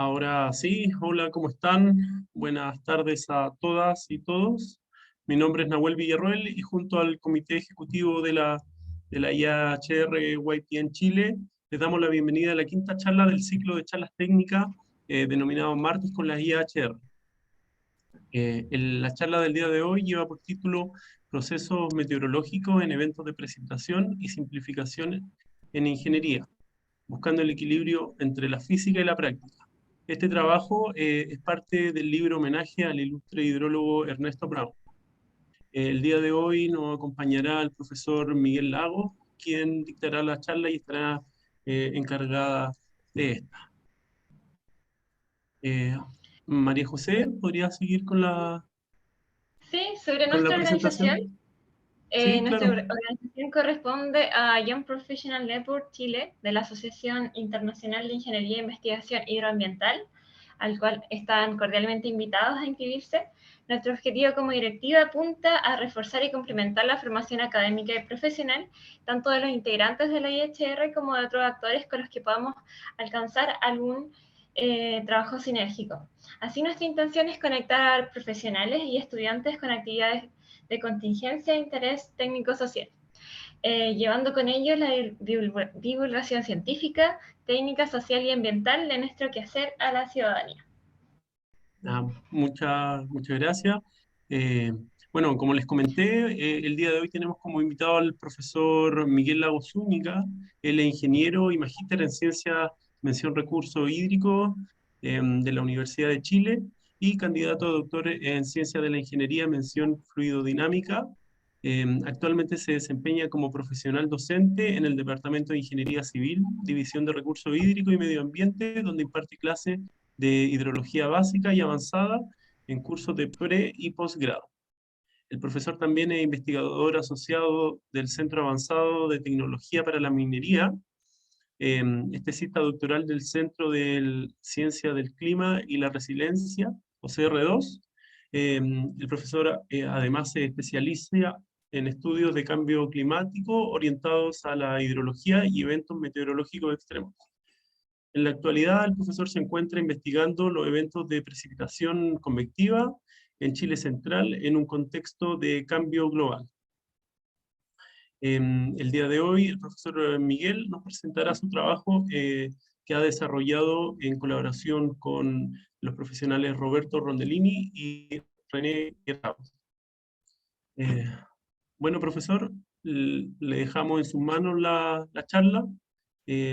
Ahora sí, hola, ¿cómo están? Buenas tardes a todas y todos. Mi nombre es Nahuel Villarroel y junto al Comité Ejecutivo de la IAHR YPN Chile, les damos la bienvenida a la quinta charla del ciclo de charlas técnicas denominado Martes con la IAHR. La charla del día de hoy lleva por título Procesos meteorológicos en eventos de precipitación y simplificación en ingeniería, buscando el equilibrio entre la física y la práctica. Este trabajo es parte del libro homenaje al ilustre hidrólogo Ernesto Brown. El día de hoy nos acompañará el profesor Miguel Lagos, quien dictará la charla y estará encargada de esta. María José, ¿podría seguir con la Sí, sobre nuestra organización. presentación? Sí, Nuestra claro. organización corresponde a Young Professional Network Chile, de la Asociación Internacional de Ingeniería e Investigación Hidroambiental, al cual están cordialmente invitados a inscribirse. Nuestro objetivo como directiva apunta a reforzar y complementar la formación académica y profesional, tanto de los integrantes de la IHR como de otros actores con los que podamos alcanzar algún trabajo sinérgico. Así, nuestra intención es conectar a profesionales y estudiantes con actividades de contingencia e interés técnico-social, llevando con ello la divulgación científica, técnica, social y ambiental de nuestro quehacer a la ciudadanía. Muchas gracias. Eh, bueno, como les comenté, el día de hoy tenemos como invitado al profesor Miguel Lagos Zúñiga. Él es ingeniero y magíster en ciencia, mención recursos hídricos de la Universidad de Chile y candidato a doctor en ciencia de la ingeniería, mención fluidodinámica. Actualmente se desempeña como profesional docente en el Departamento de Ingeniería Civil, División de Recursos Hídricos y Medio Ambiente, donde imparte clases de hidrología básica y avanzada en cursos de pre y posgrado. El profesor también es investigador asociado del Centro Avanzado de Tecnología para la Minería, especialista doctoral del Centro de Ciencia del Clima y la Resiliencia, o CR2. El profesor además se especializa en estudios de cambio climático orientados a la hidrología y eventos meteorológicos extremos. En la actualidad, el profesor se encuentra investigando los eventos de precipitación convectiva en Chile Central en un contexto de cambio global. El día de hoy, el profesor Miguel nos presentará su trabajo que ha desarrollado en colaboración con los profesionales Roberto Rondellini y René Guerrero. Bueno, profesor, le dejamos en sus manos la charla.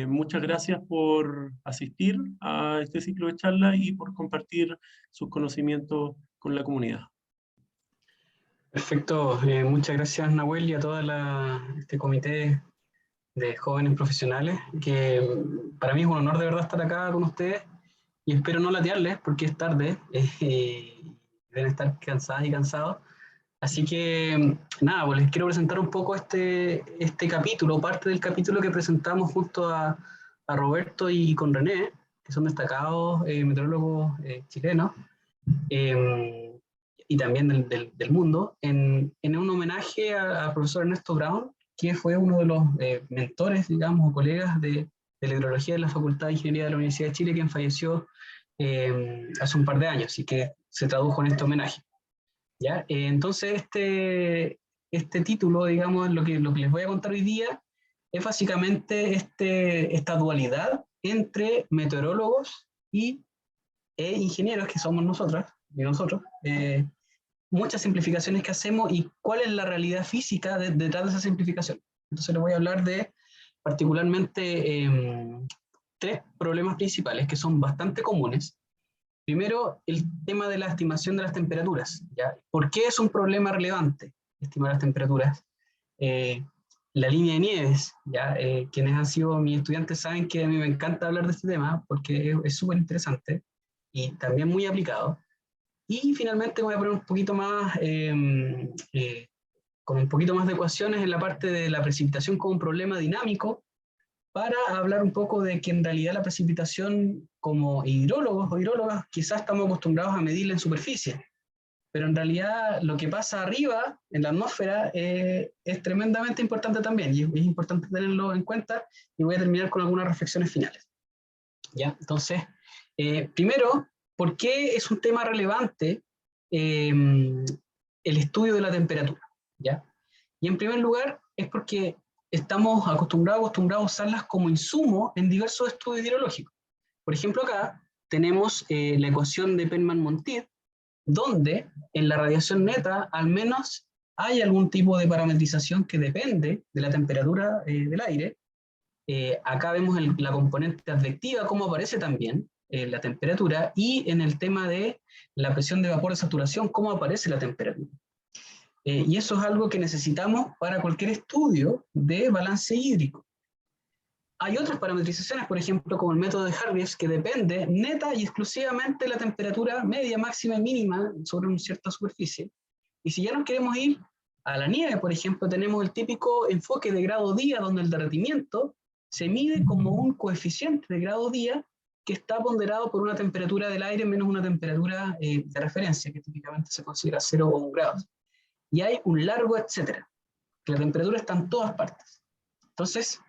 Muchas gracias por asistir a este ciclo de charla y por compartir sus conocimientos con la comunidad. Perfecto, muchas gracias Nahuel y a todo este comité de jóvenes profesionales, que para mí es un honor de verdad estar acá con ustedes y espero no latearles porque es tarde, deben estar cansadas y cansados. Así que nada, pues les quiero presentar un poco este capítulo, parte del capítulo que presentamos junto a Roberto y con René, que son destacados meteorólogos chilenos. Y también del mundo, en un homenaje al profesor Ernesto Brown, que fue uno de los mentores, digamos, o colegas de la hidrología de la Facultad de Ingeniería de la Universidad de Chile, quien falleció hace un par de años, y que se tradujo en este homenaje. ¿Ya? Entonces, este título, digamos, lo que les voy a contar hoy día, es básicamente esta dualidad entre meteorólogos e ingenieros, que somos nosotros, muchas simplificaciones que hacemos y cuál es la realidad física detrás de esa simplificación. Entonces les voy a hablar de particularmente tres problemas principales que son bastante comunes. Primero, el tema de la estimación de las temperaturas, ¿ya? ¿Por qué es un problema relevante estimar las temperaturas? La línea de nieves, ¿ya? Quienes han sido mis estudiantes saben que a mí me encanta hablar de este tema porque es súper interesante y también muy aplicado. Y finalmente voy a poner un poquito más, con un poquito más de ecuaciones en la parte de la precipitación como un problema dinámico, para hablar un poco de que en realidad la precipitación, como hidrólogos o hidrólogas, quizás estamos acostumbrados a medirla en superficie, pero en realidad lo que pasa arriba, en la atmósfera, es tremendamente importante también, y es importante tenerlo en cuenta, y voy a terminar con algunas reflexiones finales. ¿Ya? Entonces, Primero, ¿por qué es un tema relevante el estudio de la temperatura? ¿Ya? Y en primer lugar, es porque estamos acostumbrados a usarlas como insumo en diversos estudios hidrológicos. Por ejemplo, acá tenemos la ecuación de Penman-Montiel, donde en la radiación neta al menos hay algún tipo de parametrización que depende de la temperatura del aire. Acá vemos la componente advectiva, cómo aparece también la temperatura, y en el tema de la presión de vapor de saturación, cómo aparece la temperatura. Y eso es algo que necesitamos para cualquier estudio de balance hídrico. Hay otras parametrizaciones, por ejemplo, como el método de Hargreaves, que depende neta y exclusivamente de la temperatura media, máxima y mínima sobre una cierta superficie. Y si ya nos queremos ir a la nieve, por ejemplo, tenemos el típico enfoque de grado día, donde el derretimiento se mide como un coeficiente de grado día que está ponderado por una temperatura del aire menos una temperatura de referencia, que típicamente se considera 0 o 1 grado. Y hay un largo etcétera, que la temperatura está en todas partes. Entonces,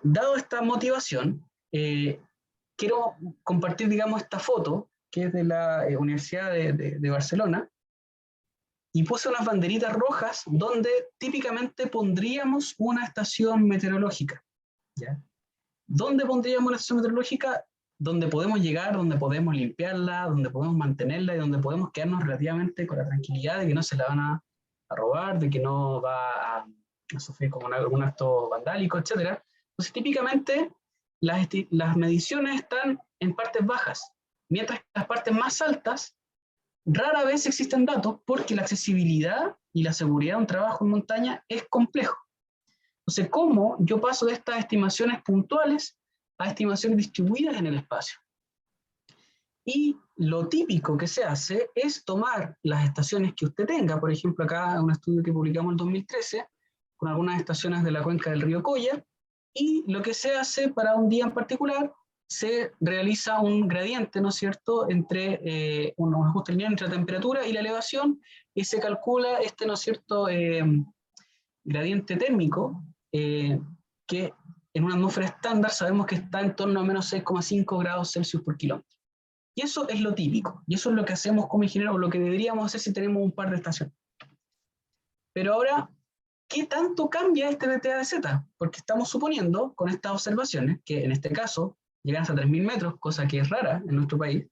dado esta motivación, quiero compartir, digamos, esta foto, que es de la Universidad de Barcelona, y puse unas banderitas rojas donde típicamente pondríamos una estación meteorológica. ¿Ya? ¿Dónde pondríamos una estación meteorológica? Donde podemos llegar, donde podemos limpiarla, donde podemos mantenerla y donde podemos quedarnos relativamente con la tranquilidad de que no se la van a robar, de que no va a sufrir como algún acto vandálico, etc. Entonces, típicamente, las mediciones están en partes bajas, mientras que las partes más altas, rara vez existen datos porque la accesibilidad y la seguridad de un trabajo en montaña es complejo. Entonces, ¿cómo yo paso de estas estimaciones puntuales a estimaciones distribuidas en el espacio? Y lo típico que se hace es tomar las estaciones que usted tenga. Por ejemplo, acá un estudio que publicamos en 2013, con algunas estaciones de la cuenca del río Coya, y lo que se hace para un día en particular, se realiza un gradiente, ¿no es cierto?, entre un ajuste lineal entre la temperatura y la elevación, y se calcula este, ¿no es cierto?, gradiente térmico, que en una atmósfera estándar sabemos que está en torno a menos 6,5 grados Celsius por kilómetro. Y eso es lo típico, y eso es lo que hacemos como ingenieros, o lo que deberíamos hacer si tenemos un par de estaciones. Pero ahora, ¿qué tanto cambia este DTA de Z? Porque estamos suponiendo, con estas observaciones, que en este caso llegan hasta 3.000 metros, cosa que es rara en nuestro país,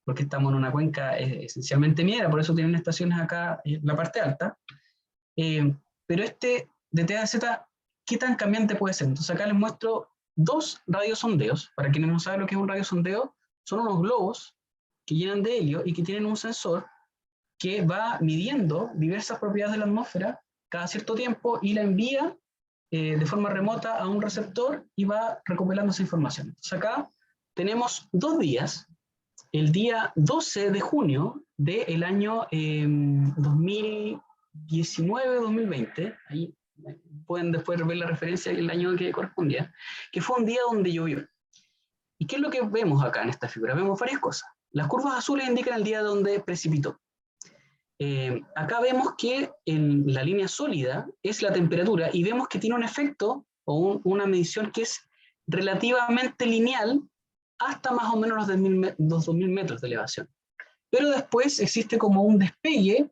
porque estamos en una cuenca esencialmente minera, por eso tienen estaciones acá en la parte alta. Pero este DTA de Z, ¿qué tan cambiante puede ser? Entonces acá les muestro dos radiosondeos. Para quienes no saben lo que es un radiosondeo, son unos globos que llenan de helio y que tienen un sensor que va midiendo diversas propiedades de la atmósfera cada cierto tiempo y la envía de forma remota a un receptor y va recopilando esa información. Entonces acá tenemos 2 días, el día 12 de junio del año 2019-2020, ahí pueden después ver la referencia del año que correspondía, que fue un día donde llovió. ¿Y qué es lo que vemos acá en esta figura? Vemos varias cosas. Las curvas azules indican el día donde precipitó. Acá vemos que en la línea sólida es la temperatura y vemos que tiene un efecto o una medición que es relativamente lineal hasta más o menos los 2.000 metros de elevación. Pero después existe como un despegue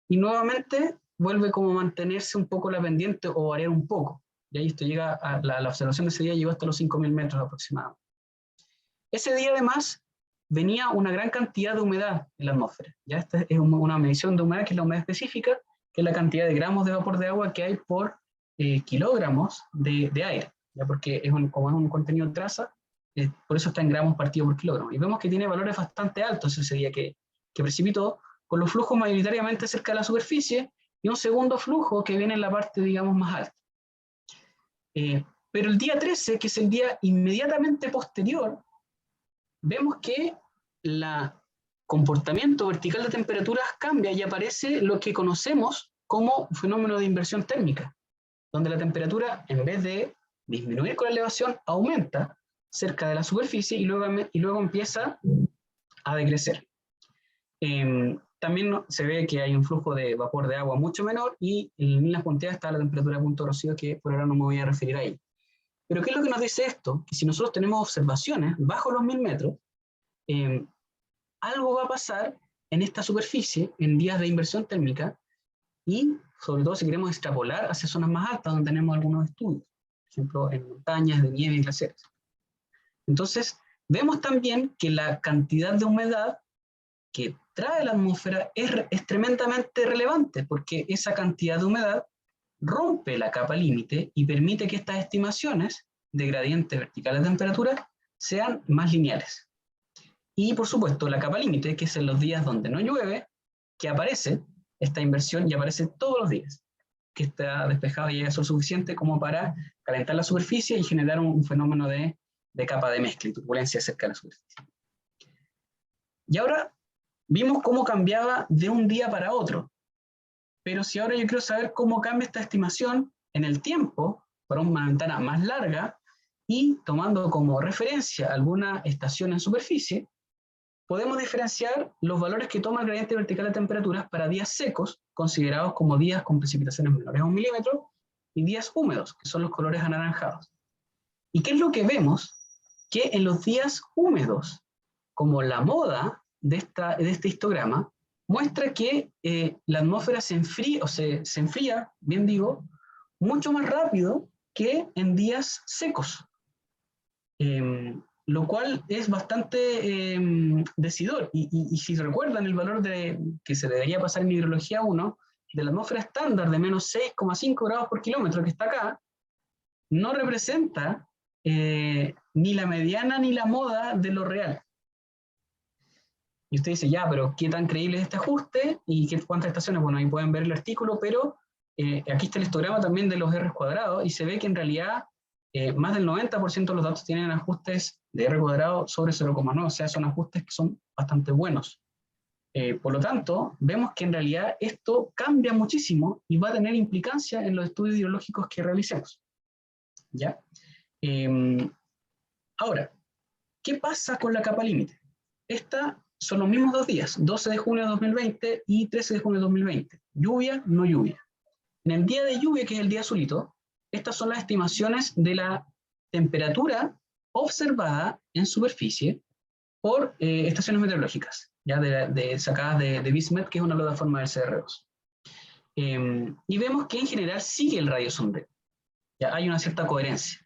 y nuevamente vuelve como a mantenerse un poco la pendiente o variar un poco. Y ahí esto llega a la observación de ese día llegó hasta los 5.000 metros aproximadamente. Ese día además venía una gran cantidad de humedad en la atmósfera. Ya esta es una medición de humedad, que es la humedad específica, que es la cantidad de gramos de vapor de agua que hay por kilogramos de aire, ¿ya? Porque como es un contenido de traza, por eso está en gramos partido por kilogramo. Y vemos que tiene valores bastante altos ese día que precipitó, con los flujos mayoritariamente cerca de la superficie, y un segundo flujo que viene en la parte, digamos, más alta. Pero el día 13, que es el día inmediatamente posterior, vemos que el comportamiento vertical de temperaturas cambia y aparece lo que conocemos como fenómeno de inversión térmica, donde la temperatura, en vez de disminuir con la elevación, aumenta cerca de la superficie y luego empieza a decrecer. También se ve que hay un flujo de vapor de agua mucho menor y en las punteadas está la temperatura de punto de rocío, que por ahora no me voy a referir ahí. Pero ¿qué es lo que nos dice esto? Que si nosotros tenemos observaciones bajo los 1000 metros, algo va a pasar en esta superficie en días de inversión térmica, y sobre todo si queremos extrapolar hacia zonas más altas donde tenemos algunos estudios, por ejemplo en montañas de nieve y glaciares. Entonces, vemos también que la cantidad de humedad que trae la atmósfera es tremendamente relevante, porque esa cantidad de humedad rompe la capa límite y permite que estas estimaciones de gradiente vertical de temperatura sean más lineales. Y por supuesto la capa límite, que es en los días donde no llueve, que aparece esta inversión y aparece todos los días, que está despejado y llega sol suficiente como para calentar la superficie y generar un fenómeno de capa de mezcla y turbulencia cerca de la superficie. Y ahora vimos cómo cambiaba de un día para otro, pero si ahora yo quiero saber cómo cambia esta estimación en el tiempo, para una ventana más larga, y tomando como referencia alguna estación en superficie, podemos diferenciar los valores que toma el gradiente vertical de temperaturas para días secos, considerados como días con precipitaciones menores a 1 milímetro, y días húmedos, que son los colores anaranjados. ¿Y qué es lo que vemos? Que en los días húmedos, como la moda de este histograma, muestra que la atmósfera se enfría, bien digo, mucho más rápido que en días secos. Lo cual es bastante decidor. Y si recuerdan el valor que se debería pasar en hidrología 1, de la atmósfera estándar de menos 6,5 grados por kilómetro que está acá, no representa ni la mediana ni la moda de lo real. Y usted dice, ya, pero ¿qué tan creíble es este ajuste? ¿Y cuántas estaciones? Bueno, ahí pueden ver el artículo, pero aquí está el histograma también de los R cuadrados, y se ve que en realidad más del 90% de los datos tienen ajustes de R cuadrado sobre 0,9, o sea, son ajustes que son bastante buenos. Por lo tanto, vemos que en realidad esto cambia muchísimo y va a tener implicancia en los estudios hidrológicos que realicemos. ¿Ya? Ahora, ¿qué pasa con la capa límite? Esta son los mismos 2 días, 12 de junio de 2020 y 13 de junio de 2020. Lluvia, no lluvia. En el día de lluvia, que es el día azulito, estas son las estimaciones de la temperatura observada en superficie por estaciones meteorológicas, ya sacadas de BISMET, que es una plataforma del CR2. Y vemos que en general sigue el radiosondeo. Ya hay una cierta coherencia.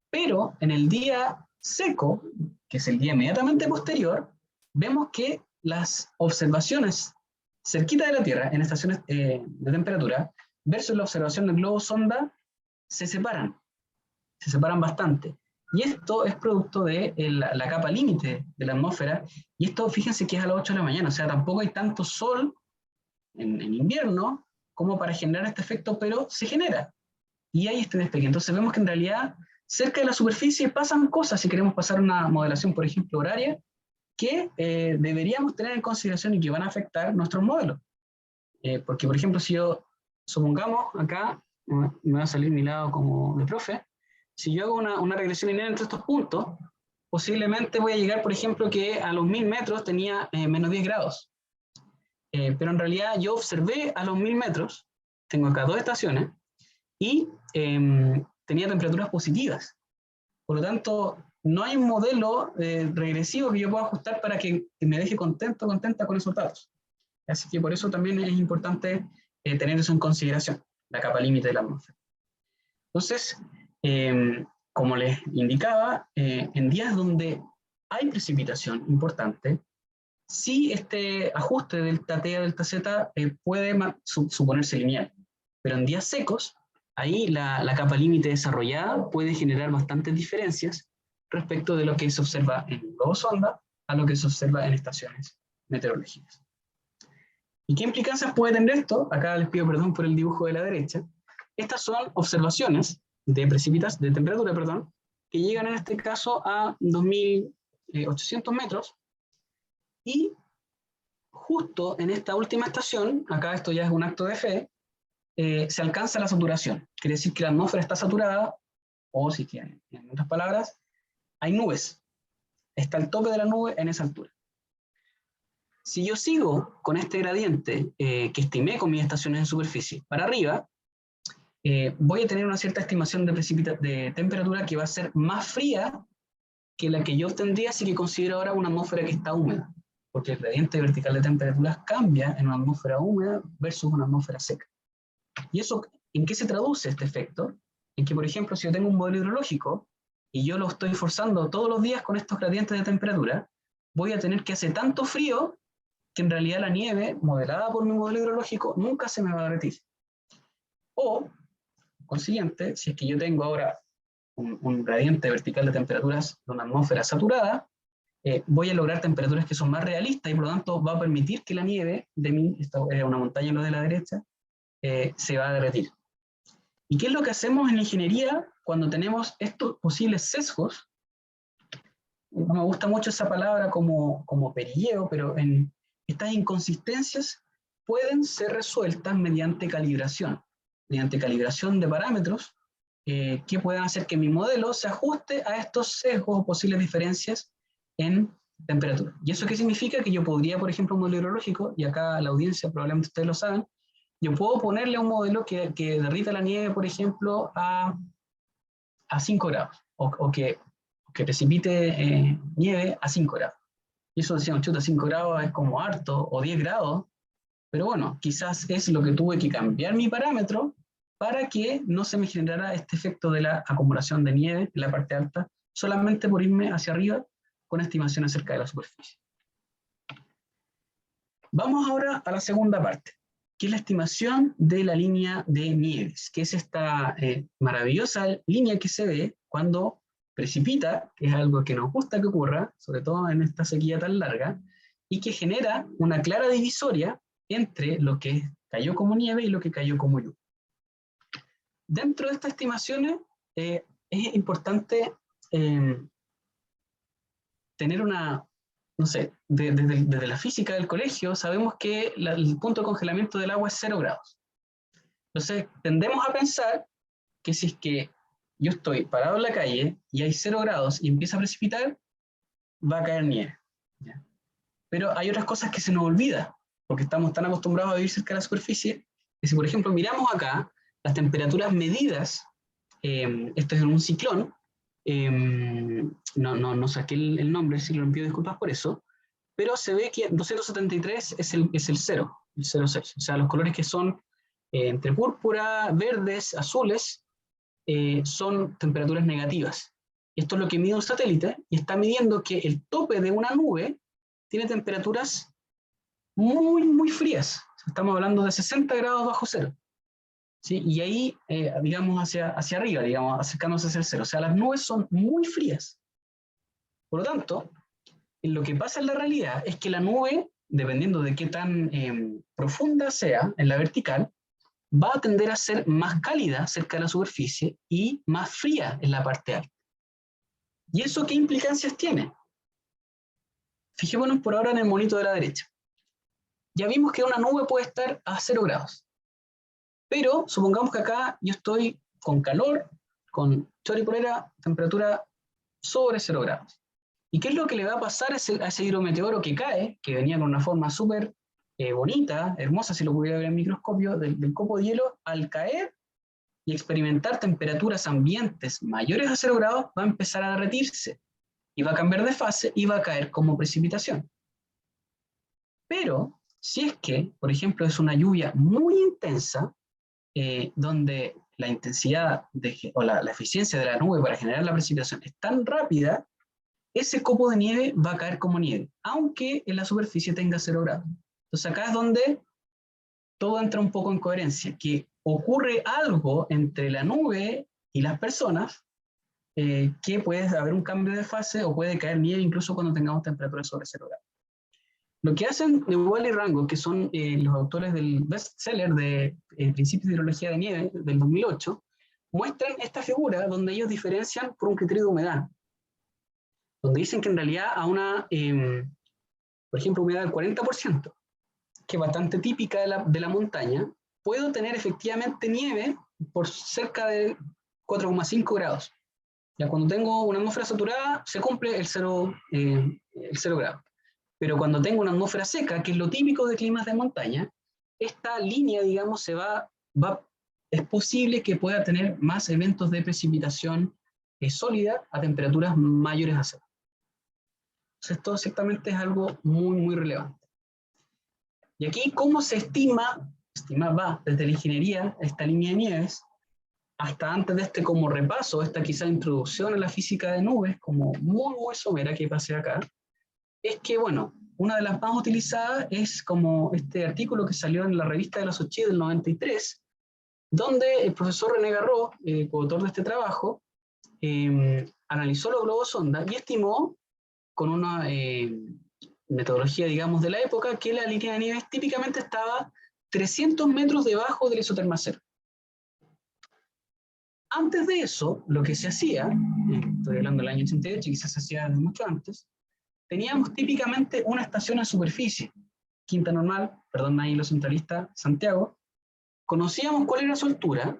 Pero en el día seco, que es el día inmediatamente posterior, vemos que las observaciones cerquita de la Tierra, en estaciones de temperatura, versus la observación del globo sonda, se separan bastante. Y esto es producto de la capa límite de la atmósfera, y esto fíjense que es a las 8 de la mañana, o sea, tampoco hay tanto sol en invierno como para generar este efecto, pero se genera. Y hay este despegue. Entonces vemos que en realidad cerca de la superficie pasan cosas si queremos pasar una modelación, por ejemplo, horaria, que deberíamos tener en consideración y que van a afectar nuestros modelos. Porque, por ejemplo, si yo, supongamos acá, me va a salir mi lado como de profe, si yo hago una regresión lineal entre estos puntos, posiblemente voy a llegar, por ejemplo, que a los 1000 metros tenía menos 10 grados. Pero en realidad yo observé a los 1000 metros, tengo acá 2 estaciones, y tenía temperaturas positivas. Por lo tanto, no hay un modelo regresivo que yo pueda ajustar para que me deje contenta con esos datos. Así que por eso también es importante tener eso en consideración, la capa límite de la atmósfera. Entonces, como les indicaba, en días donde hay precipitación importante, sí este ajuste delta T a delta Z puede suponerse lineal, pero en días secos, ahí la capa límite desarrollada puede generar bastantes diferencias respecto de lo que se observa en globo sonda a lo que se observa en estaciones meteorológicas. ¿Y qué implicancias puede tener esto? Acá les pido perdón por el dibujo de la derecha. Estas son observaciones de temperatura, que llegan en este caso a 2800 metros, y justo en esta última estación, acá esto ya es un acto de fe, se alcanza la saturación. Quiere decir que la atmósfera está saturada, o si quieren, en otras palabras, hay nubes. Está el tope de la nube en esa altura. Si yo sigo con este gradiente que estimé con mis estaciones en superficie para arriba, voy a tener una cierta estimación de temperatura que va a ser más fría que la que yo obtendría si que considero ahora una atmósfera que está húmeda, porque el gradiente vertical de temperaturas cambia en una atmósfera húmeda versus una atmósfera seca. ¿Y eso en qué se traduce este efecto? En que, por ejemplo, si yo tengo un modelo hidrológico y yo lo estoy forzando todos los días con estos gradientes de temperatura, voy a tener que hacer tanto frío que en realidad la nieve, modelada por mi modelo hidrológico, nunca se me va a derretir. O, consiguiente, si es que yo tengo ahora un gradiente vertical de temperaturas de una atmósfera saturada, voy a lograr temperaturas que son más realistas y por lo tanto va a permitir que la nieve de una montaña en lo de la derecha, se va a derretir. ¿Y qué es lo que hacemos en la ingeniería cuando tenemos estos posibles sesgos? No me gusta mucho esa palabra como perilleo, pero estas inconsistencias pueden ser resueltas mediante calibración de parámetros que puedan hacer que mi modelo se ajuste a estos sesgos o posibles diferencias en temperatura. ¿Y eso qué significa? Que yo podría, por ejemplo, un modelo hidrológico, y acá la audiencia probablemente ustedes lo saben, yo puedo ponerle un modelo que derrita la nieve, por ejemplo, a 5 grados, o que precipite nieve a 5 grados. Y eso decíamos, chuta, 5 grados es como harto, o 10 grados, pero bueno, quizás es lo que tuve que cambiar mi parámetro para que no se me generara este efecto de la acumulación de nieve en la parte alta, solamente por irme hacia arriba con estimaciones acerca de la superficie. Vamos ahora a la segunda parte, que es la estimación de la línea de nieves, que es esta maravillosa línea que se ve cuando precipita, que es algo que nos gusta que ocurra, sobre todo en esta sequía tan larga, y que genera una clara divisoria entre lo que cayó como nieve y lo que cayó como lluvia. Dentro de estas estimaciones es importante tener una, no sé, desde la física del colegio sabemos que el punto de congelamiento del agua es 0 grados. Entonces tendemos a pensar que si es que yo estoy parado en la calle y hay 0 grados y empieza a precipitar, va a caer nieve. ¿Ya? Pero hay otras cosas que se nos olvida, porque estamos tan acostumbrados a vivir cerca de la superficie, que si por ejemplo miramos acá, las temperaturas medidas, esto es en un ciclón, no saqué el nombre, si lo pido disculpas por eso, pero se ve que 273 es el 0, el 0,6, o sea, los colores que son entre púrpura, verdes, azules, son temperaturas negativas. Esto es lo que mide un satélite, y está midiendo que el tope de una nube tiene temperaturas muy, muy frías. Estamos hablando de 60 grados bajo cero. ¿Sí? Y ahí, digamos, hacia arriba, digamos, acercándose hacia el cero. O sea, las nubes son muy frías. Por lo tanto, lo que pasa en la realidad es que la nube, dependiendo de qué tan profunda sea en la vertical, va a tender a ser más cálida cerca de la superficie y más fría en la parte alta. ¿Y eso qué implicancias tiene? Fijémonos por ahora en el monito de la derecha. Ya vimos que una nube puede estar a 0 grados. Pero supongamos que acá yo estoy con calor, con chor y polera, temperatura sobre 0 grados. ¿Y qué es lo que le va a pasar a ese hidrometeoro que cae, que venía con una forma súper bonita, hermosa, si lo pudiera ver en microscopio, del copo de hielo, al caer y experimentar temperaturas ambientes mayores a 0 grados, va a empezar a derretirse, y va a cambiar de fase y va a caer como precipitación. Pero, si es que, por ejemplo, es una lluvia muy intensa, donde la intensidad o la eficiencia de la nube para generar la precipitación es tan rápida, ese copo de nieve va a caer como nieve, aunque en la superficie tenga 0 grados. Entonces acá es donde todo entra un poco en coherencia, que ocurre algo entre la nube y las personas, que puede haber un cambio de fase o puede caer nieve incluso cuando tengamos temperaturas sobre 0 grados. Lo que hacen Wall y Rango, que son los autores del bestseller de Principios de Hidrología de Nieve del 2008, muestran esta figura donde ellos diferencian por un criterio de humedad, donde dicen que en realidad a una, por ejemplo, humedad del 40%, que es bastante típica de la montaña, puedo tener efectivamente nieve por cerca de 4,5 grados. Ya cuando tengo una atmósfera saturada, se cumple el 0 grado. Pero cuando tengo una atmósfera seca, que es lo típico de climas de montaña, esta línea, digamos, se va es posible que pueda tener más eventos de precipitación sólida a temperaturas mayores a 0. Entonces, esto ciertamente es algo muy, muy relevante. Y aquí, ¿cómo se estimaba desde la ingeniería esta línea de nieves? Hasta antes de este como repaso, esta quizá introducción a la física de nubes, como muy, muy somera que pasé acá, es que, bueno, una de las más utilizadas es como este artículo que salió en la revista de la SOCHI del 93, donde el profesor René Garreau, coautor de este trabajo, analizó los globos sonda y estimó con una metodología, digamos, de la época, que la línea de nieves típicamente estaba 300 metros debajo del isoterma cero. Antes de eso, lo que se hacía, estoy hablando del año 88, quizás se hacía mucho antes, teníamos típicamente una estación en superficie, Quinta Normal, perdón, ahí lo centralista, Santiago, conocíamos cuál era su altura,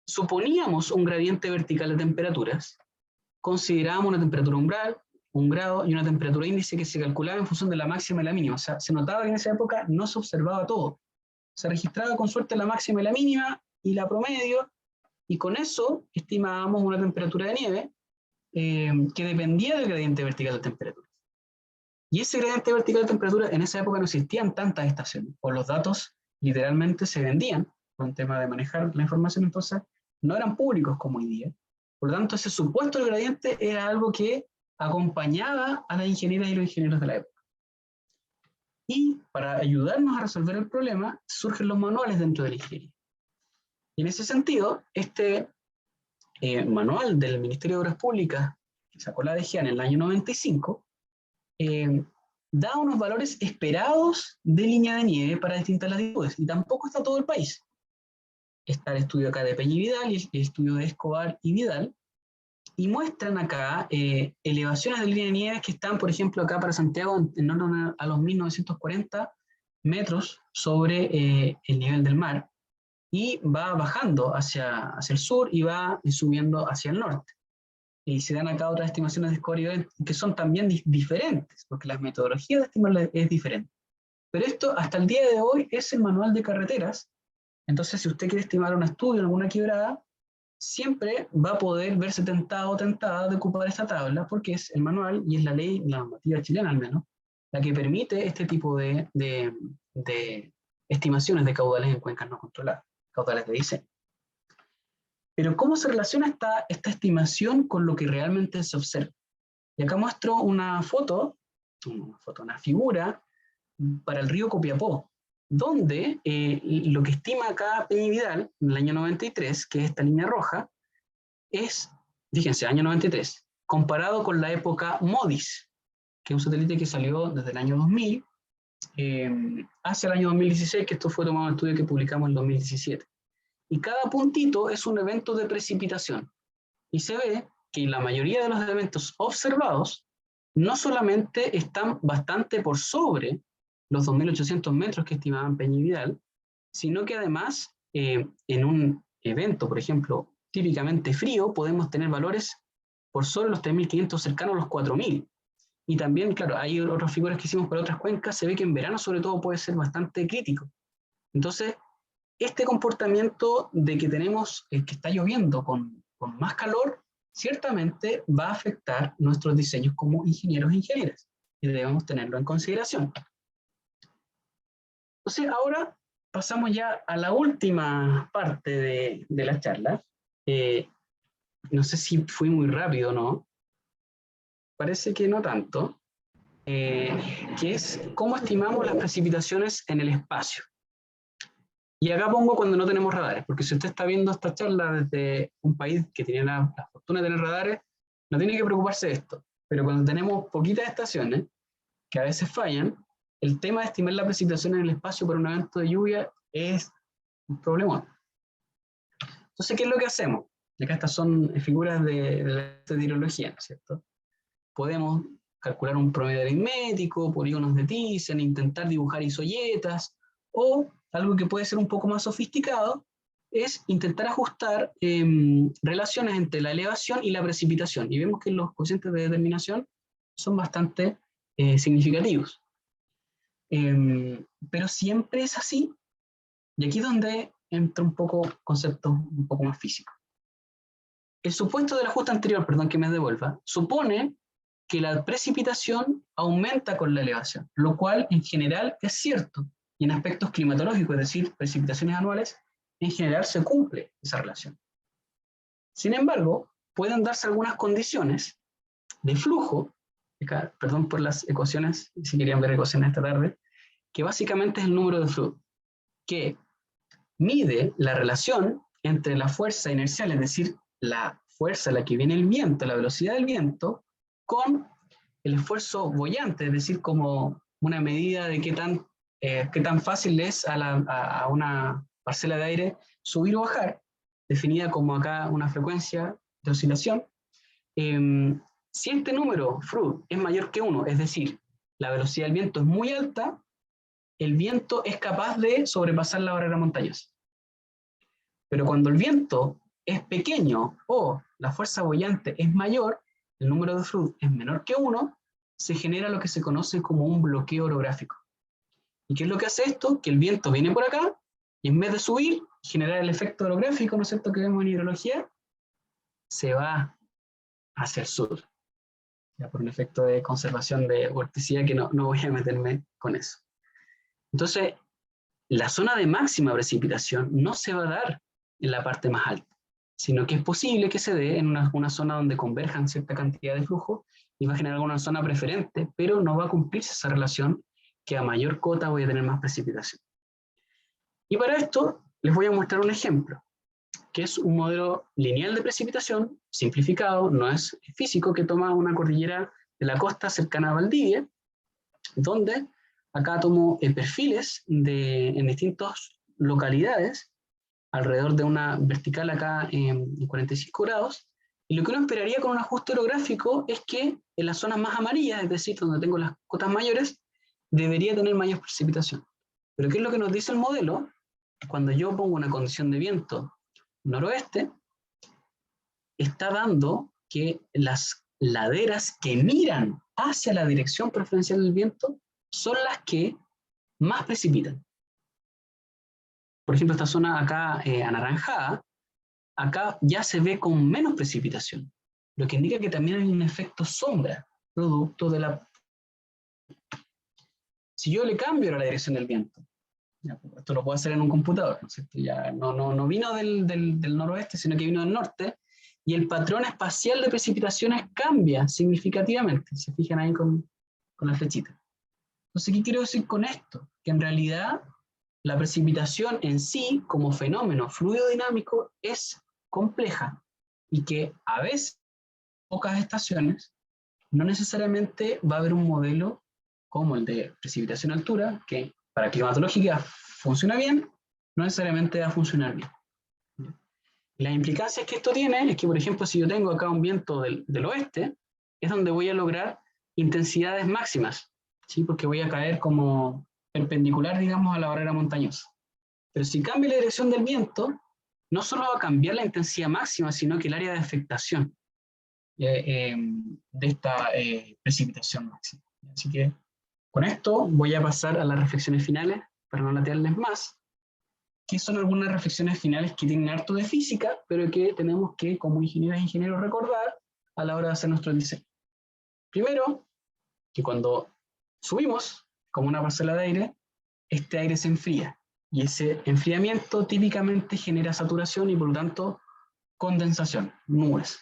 suponíamos un gradiente vertical de temperaturas, considerábamos una temperatura umbral, un grado y una temperatura índice que se calculaba en función de la máxima y la mínima. O sea, se notaba que en esa época no se observaba todo. Se registraba con suerte la máxima y la mínima y la promedio, y con eso estimábamos una temperatura de nieve que dependía del gradiente vertical de temperatura. Y ese gradiente vertical de temperatura, en esa época no existían tantas estaciones, o los datos literalmente se vendían con el tema de manejar la información, entonces no eran públicos como hoy día. Por lo tanto, ese supuesto del gradiente era algo que acompañaba a las ingenieras y los ingenieros de la época. Y para ayudarnos a resolver el problema, surgen los manuales dentro de la ingeniería. Y en ese sentido, este manual del Ministerio de Obras Públicas, que sacó la DGA en el año 95, da unos valores esperados de línea de nieve para distintas latitudes, y tampoco está todo el país. Está el estudio acá de Peña y Vidal, y el estudio de Escobar y Vidal, y muestran acá elevaciones de línea de nieve que están, por ejemplo, acá para Santiago, en torno a los 1940 metros sobre el nivel del mar, y va bajando hacia el sur y va subiendo hacia el norte. Y se dan acá otras estimaciones de Escobar y Vidal que son también diferentes, porque la metodología de estimar es diferente. Pero esto, hasta el día de hoy, es el manual de carreteras. Entonces, si usted quiere estimar un estudio en alguna quebrada, siempre va a poder verse tentado o tentada de ocupar esta tabla, porque es el manual y es la ley, la normativa chilena al menos, la que permite este tipo de estimaciones de caudales en cuencas no controladas, caudales de diseño. Pero ¿cómo se relaciona esta estimación con lo que realmente se observa? Y acá muestro una una figura para el río Copiapó, donde lo que estima acá Peña y Vidal en el año 93, que es esta línea roja, es, fíjense, año 93, comparado con la época MODIS, que es un satélite que salió desde el año 2000 hacia el año 2016, que esto fue tomado en un estudio que publicamos en 2017. Y cada puntito es un evento de precipitación. Y se ve que la mayoría de los eventos observados no solamente están bastante por sobre los 2.800 metros que estimaban Peña y Vidal, sino que además en un evento, por ejemplo, típicamente frío, podemos tener valores por sobre los 3.500, cercanos a los 4.000. Y también, claro, hay otras figuras que hicimos para otras cuencas, se ve que en verano sobre todo puede ser bastante crítico. Entonces, este comportamiento de que tenemos, que está lloviendo con más calor, ciertamente va a afectar nuestros diseños como ingenieros e ingenieras, y debemos tenerlo en consideración. Entonces, ahora pasamos ya a la última parte de la charla. No sé si fui muy rápido o no. Parece que no tanto. Que es cómo estimamos las precipitaciones en el espacio. Y acá pongo cuando no tenemos radares, porque si usted está viendo esta charla desde un país que tiene la fortuna de tener radares, no tiene que preocuparse de esto. Pero cuando tenemos poquitas estaciones, que a veces fallan, el tema de estimar la precipitación en el espacio por un evento de lluvia es un problema. Entonces, ¿qué es lo que hacemos? Acá estas son figuras de hidrología, ¿no es cierto? Podemos calcular un promedio aritmético, polígonos de Thyssen, intentar dibujar isoyetas, o algo que puede ser un poco más sofisticado, es intentar ajustar relaciones entre la elevación y la precipitación. Y vemos que los coeficientes de determinación son bastante significativos. Pero siempre es así. Y aquí es donde entra un poco conceptos un poco más físicos. El supuesto del ajuste anterior, perdón que me devuelva, supone que la precipitación aumenta con la elevación, lo cual en general es cierto, y en aspectos climatológicos, es decir, precipitaciones anuales, en general se cumple esa relación. Sin embargo, pueden darse algunas condiciones de flujo, perdón por las ecuaciones, si querían ver ecuaciones esta tarde, que básicamente es el número de flujo, que mide la relación entre la fuerza inercial, es decir, la fuerza a la que viene el viento, la velocidad del viento, con el esfuerzo boyante, es decir, como una medida de qué tan fácil es a una parcela de aire subir o bajar, definida como acá una frecuencia de oscilación. Si este número, fru, es mayor que 1, es decir, la velocidad del viento es muy alta, el viento es capaz de sobrepasar la barrera montañosa. Pero cuando el viento es pequeño o la fuerza boyante es mayor, el número de fru es menor que 1, se genera lo que se conoce como un bloqueo orográfico. ¿Y qué es lo que hace esto? Que el viento viene por acá y en vez de subir, generar el efecto orográfico, ¿no es cierto?, que vemos en hidrología, se va hacia el sur. Ya por un efecto de conservación de vorticidad que no voy a meterme con eso. Entonces, la zona de máxima precipitación no se va a dar en la parte más alta, sino que es posible que se dé en una zona donde converjan cierta cantidad de flujo y va a generar alguna zona preferente, pero no va a cumplirse esa relación que a mayor cota voy a tener más precipitación. Y para esto les voy a mostrar un ejemplo, que es un modelo lineal de precipitación, simplificado, no es físico, que toma una cordillera de la costa cercana a Valdivia, donde acá tomo perfiles en distintas localidades, alrededor de una vertical acá en 45 grados, y lo que uno esperaría con un ajuste orográfico es que en las zonas más amarillas, es decir, donde tengo las cotas mayores, debería tener mayor precipitación. Pero ¿qué es lo que nos dice el modelo? Cuando yo pongo una condición de viento noroeste, está dando que las laderas que miran hacia la dirección preferencial del viento son las que más precipitan. Por ejemplo, esta zona acá anaranjada, acá ya se ve con menos precipitación, lo que indica que también hay un efecto sombra, producto de la... Si yo le cambio la dirección del viento, ya, esto lo puedo hacer en un computador, ¿no es cierto? Ya no vino del noroeste, sino que vino del norte, y el patrón espacial de precipitaciones cambia significativamente, se fijan ahí con la flechita. Entonces, ¿qué quiero decir con esto? Que en realidad la precipitación en sí, como fenómeno fluidodinámico, es compleja y que a veces, en pocas estaciones, no necesariamente va a haber un modelo como el de precipitación altura, que para climatológica funciona bien, no necesariamente va a funcionar bien. Las implicancias que esto tiene es que, por ejemplo, si yo tengo acá un viento del oeste, es donde voy a lograr intensidades máximas, ¿sí? Porque voy a caer como perpendicular, digamos, a la barrera montañosa. Pero si cambio la dirección del viento, no solo va a cambiar la intensidad máxima, sino que el área de afectación de esta precipitación máxima. Así que con esto voy a pasar a las reflexiones finales, para no latearles más, que son algunas reflexiones finales que tienen harto de física, pero que tenemos que, como ingenieros e ingenieros, recordar a la hora de hacer nuestro diseño. Primero, que cuando subimos como una parcela de aire, este aire se enfría, y ese enfriamiento típicamente genera saturación y por lo tanto condensación, nubes.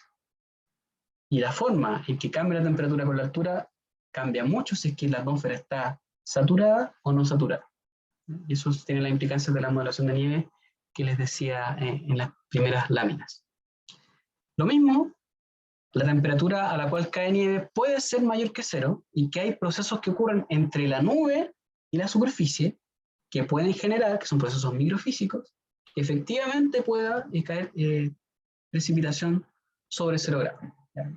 Y la forma en que cambia la temperatura con la altura cambia mucho si es que la atmósfera está saturada o no saturada. Y eso tiene la implicancia de la modelación de nieve que les decía en las primeras láminas. Lo mismo, la temperatura a la cual cae nieve puede ser mayor que cero y que hay procesos que ocurren entre la nube y la superficie que pueden generar, que son procesos microfísicos, que efectivamente pueda caer precipitación sobre 0 grados.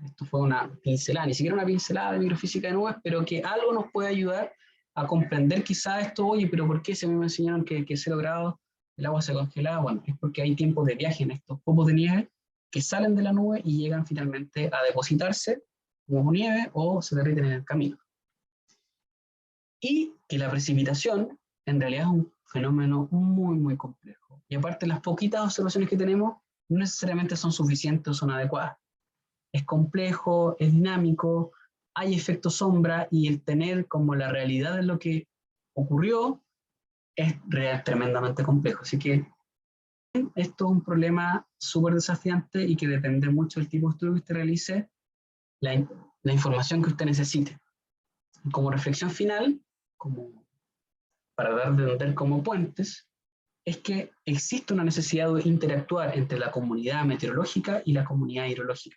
Esto fue una pincelada, ni siquiera una pincelada de microfísica de nubes, pero que algo nos puede ayudar a comprender quizá esto. Oye, pero ¿por qué se me enseñaron que 0 grados el agua se congela? Bueno, es porque hay tiempos de viaje en estos copos de nieve que salen de la nube y llegan finalmente a depositarse como nieve o se derriten en el camino. Y que la precipitación en realidad es un fenómeno muy, muy complejo. Y aparte, las poquitas observaciones que tenemos no necesariamente son suficientes o son adecuadas. Es complejo, es dinámico, hay efecto sombra, y el tener como la realidad de lo que ocurrió es tremendamente complejo. Así que esto es un problema súper desafiante y que depende mucho del tipo de estudio que usted realice, la información que usted necesite. Como reflexión final, como para dar de entender como puentes, es que existe una necesidad de interactuar entre la comunidad meteorológica y la comunidad hidrológica.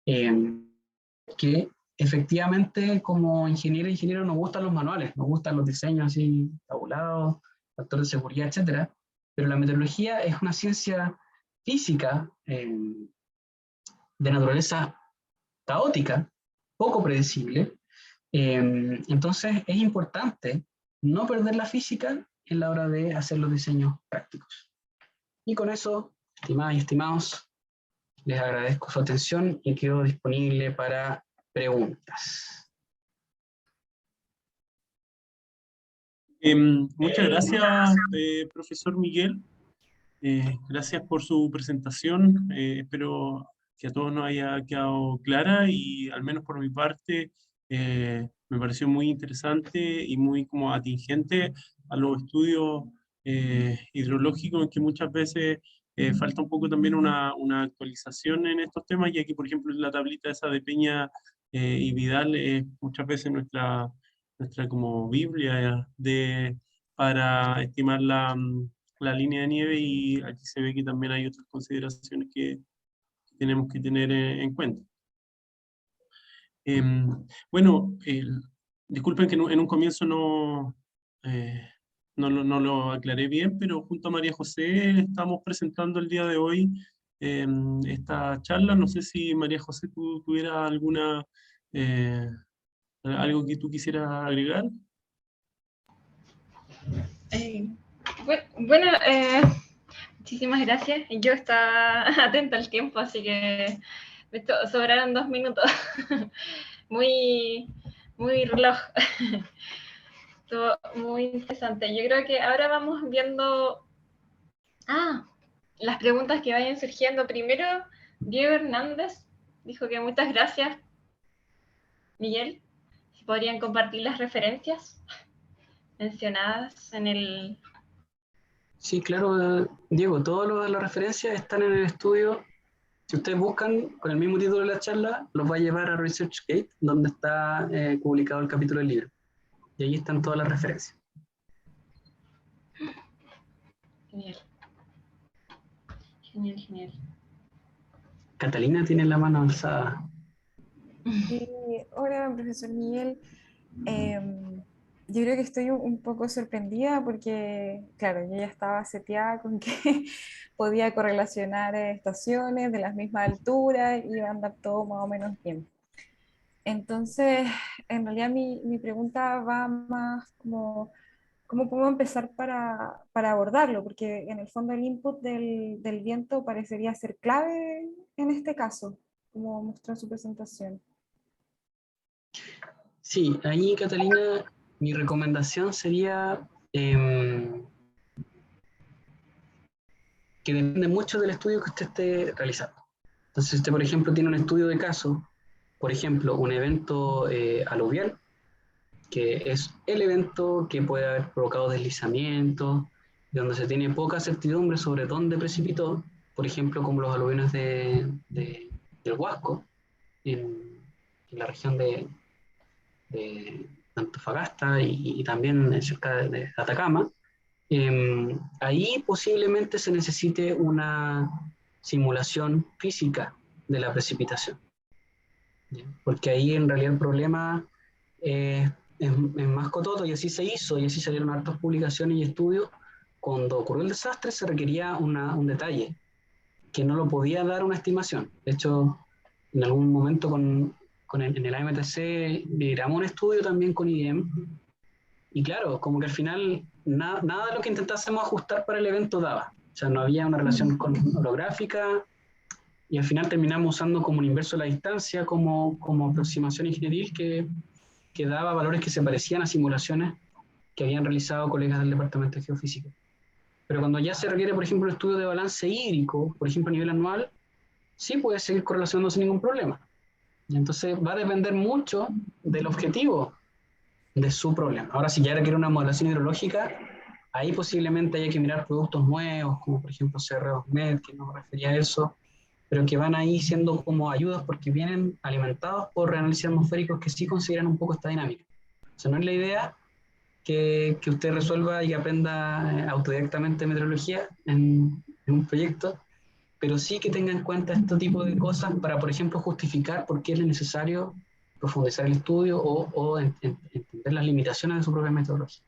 Que efectivamente como ingeniero nos gustan los manuales, nos gustan los diseños así tabulados, factores de seguridad, etcétera, pero la meteorología es una ciencia física de naturaleza caótica, poco predecible. Entonces es importante no perder la física en la hora de hacer los diseños prácticos. Y con eso, estimadas y estimados, les agradezco su atención y quedo disponible para preguntas. Muchas gracias, profesor Miguel. Gracias por su presentación. Espero que a todos nos haya quedado clara y al menos por mi parte me pareció muy interesante y muy como atingente a los estudios hidrológicos, en que muchas veces falta un poco también una actualización en estos temas, ya que por ejemplo la tablita esa de Peña y Vidal es muchas veces nuestra como Biblia para estimar la línea de nieve, y aquí se ve que también hay otras consideraciones que tenemos que tener en cuenta. Bueno, disculpen que en un comienzo no lo aclaré bien, pero junto a María José estamos presentando el día de hoy esta charla. No sé si María José tuviera algo que tú quisieras agregar. Bueno, muchísimas gracias. Yo estaba atenta al tiempo, así que me sobraron 2 minutos. Muy reloj. Estuvo muy interesante. Yo creo que ahora vamos viendo las preguntas que vayan surgiendo. Primero, Diego Hernández dijo que muchas gracias, Miguel. Si podrían compartir las referencias mencionadas en el... Sí, claro, Diego, todas las referencias están en el estudio. Si ustedes buscan con el mismo título de la charla, los va a llevar a ResearchGate, donde está publicado el capítulo del libro. Y ahí están todas las referencias. Genial. Catalina tiene la mano alzada. Hola, profesor Miguel. Yo creo que estoy un poco sorprendida porque, claro, yo ya estaba seteada con que podía correlacionar estaciones de las mismas alturas y iba a andar todo más o menos bien. Entonces, en realidad mi pregunta va más como, ¿cómo puedo empezar para abordarlo? Porque en el fondo el input del viento parecería ser clave en este caso, como mostró en su presentación. Sí, ahí, Catalina, mi recomendación sería que depende mucho del estudio que usted esté realizando. Entonces, si usted, por ejemplo, tiene un estudio de caso, por ejemplo, un evento aluvial, que es el evento que puede haber provocado deslizamientos, donde se tiene poca certidumbre sobre dónde precipitó, por ejemplo, como los aluviones del Huasco, en la región de Antofagasta y también cerca de Atacama. Ahí posiblemente se necesite una simulación física de la precipitación, porque ahí en realidad el problema es más cototo, y así se hizo, y así salieron hartas publicaciones y estudios. Cuando ocurrió el desastre se requería un detalle que no lo podía dar una estimación. De hecho, en algún momento en el AMTC miramos un estudio también con IDEM, y claro, como que al final nada de lo que intentásemos ajustar para el evento daba. O sea, no había una relación holográfica, y al final terminamos usando como un inverso de la distancia como aproximación ingenieril que daba valores que se parecían a simulaciones que habían realizado colegas del Departamento de Geofísica. Pero cuando ya se requiere, por ejemplo, el estudio de balance hídrico, por ejemplo, a nivel anual, sí puede seguir correlacionando sin ningún problema. Y entonces va a depender mucho del objetivo de su problema. Ahora, si ya requiere una modelación hidrológica, ahí posiblemente haya que mirar productos nuevos, como por ejemplo CR2Med, que no me refería a eso, pero que van ahí siendo como ayudas porque vienen alimentados por reanálisis atmosféricos que sí consideran un poco esta dinámica. O sea, no es la idea que usted resuelva y que aprenda autodidactamente meteorología en un proyecto, pero sí que tenga en cuenta este tipo de cosas para, por ejemplo, justificar por qué es necesario profundizar el estudio o entender las limitaciones de su propia metodología.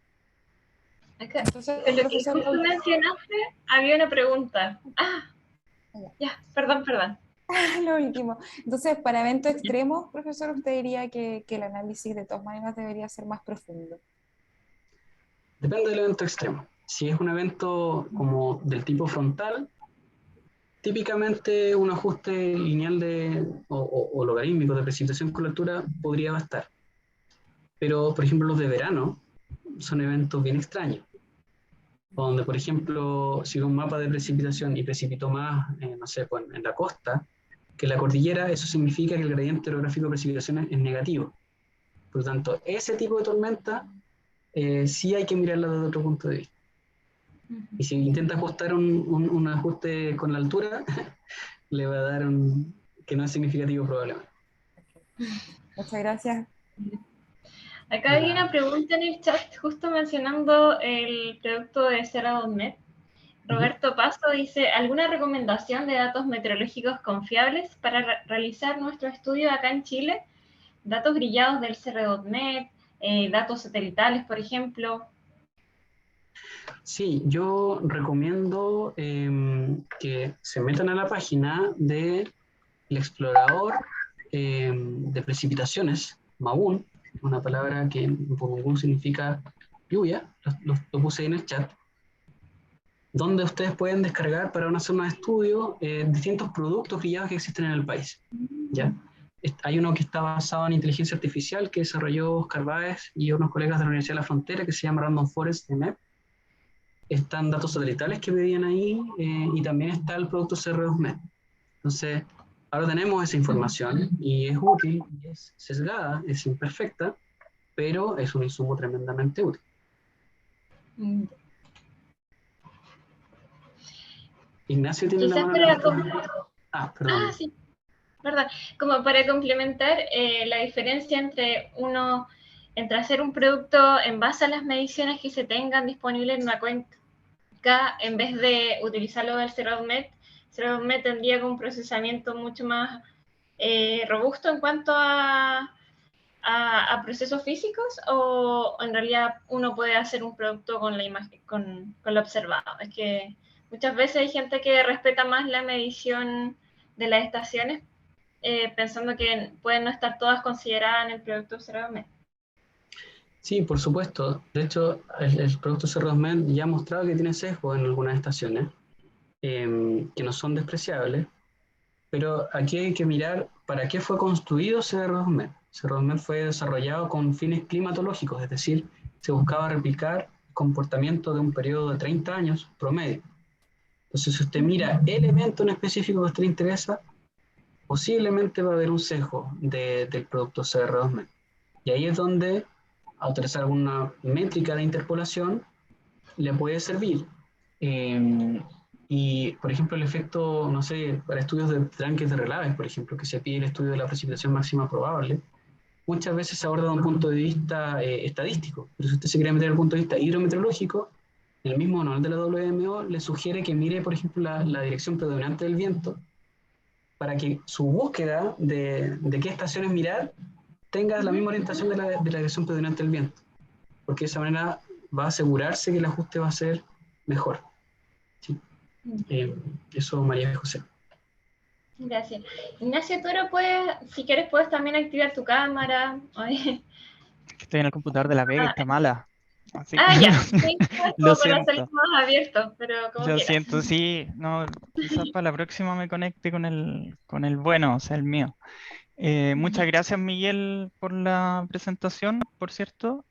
Acá, Entonces, con lo que profesor, justo mencionaste, había una pregunta. Ya, perdón. lo último. Entonces, para eventos extremos, profesor, usted diría que el análisis de todas maneras debería ser más profundo. Depende del evento extremo. Si es un evento como del tipo frontal, típicamente un ajuste lineal o logarítmico de precipitación con la altura podría bastar. Pero, por ejemplo, los de verano son eventos bien extraños, donde, por ejemplo, si un mapa de precipitación y precipitó más, no sé, pues, en la costa que en la cordillera, eso significa que el gradiente orográfico de precipitación es negativo. Por lo tanto, ese tipo de tormenta sí hay que mirarla desde otro punto de vista. Y si intenta ajustar un ajuste con la altura, le va a dar un que no es significativo probablemente. Muchas gracias. Acá hay una pregunta en el chat justo mencionando el producto de CERA.net. Roberto Paso dice, ¿alguna recomendación de datos meteorológicos confiables para realizar nuestro estudio acá en Chile? Datos grillados del CR.net, datos satelitales, por ejemplo. Sí, yo recomiendo que se metan a la página del explorador de precipitaciones, MAUN, una palabra que en Pumungún significa lluvia, lo puse ahí en el chat, donde ustedes pueden descargar para una zona de estudio distintos productos grillados que existen en el país. ¿Ya? Hay uno que está basado en inteligencia artificial que desarrolló Oscar Báez y unos colegas de la Universidad de la Frontera que se llama Random Forest MEP. Están datos satelitales que medían ahí y también está el producto CR2MED. Entonces, ahora tenemos esa información y es útil, es sesgada, es imperfecta, pero es un insumo tremendamente útil. Ignacio tiene la Quizás mano para... perdón. sí, verdad. Como para complementar la diferencia entre hacer un producto en base a las mediciones que se tengan disponibles en una cuenca, en vez de utilizarlo del CERA.net. CERA.net tendría un procesamiento mucho más robusto en cuanto a procesos físicos, o en realidad uno puede hacer un producto con la imagen, con lo observado. Es que muchas veces hay gente que respeta más la medición de las estaciones, pensando que pueden no estar todas consideradas en el producto observado. Sí, por supuesto. De hecho, el producto CR2MED ya ha mostrado que tiene sesgo en algunas estaciones, que no son despreciables, pero aquí hay que mirar para qué fue construido CR2MED. CR2MED fue desarrollado con fines climatológicos, es decir, se buscaba replicar el comportamiento de un periodo de 30 años promedio. Entonces, si usted mira el evento en específico que a usted le interesa, posiblemente va a haber un sesgo del producto CR2MED. Y ahí es donde, a utilizar alguna métrica de interpolación, le puede servir. Y, por ejemplo, el efecto, no sé, para estudios de tranques de relaves, por ejemplo, que se pide el estudio de la precipitación máxima probable, muchas veces se aborda desde un punto de vista estadístico, pero si usted se quiere meter desde el punto de vista hidrometeorológico, el mismo manual de la WMO le sugiere que mire, por ejemplo, la dirección predominante del viento para que su búsqueda de qué estaciones mirar tenga la misma orientación de la dirección predominante del viento, porque de esa manera va a asegurarse que el ajuste va a ser mejor. ¿Sí? Eso, María José. Gracias. Ignacio, tú ahora si quieres, puedes también activar tu cámara. Estoy en el computador de la Vega y está mala. Así que Ya. Sí, lo como para salir siento. más abierto, pero como Lo quieras. siento, sí. No, quizás para la próxima me conecte con el bueno, o sea, el mío. Muchas gracias, Miguel, por la presentación, por cierto.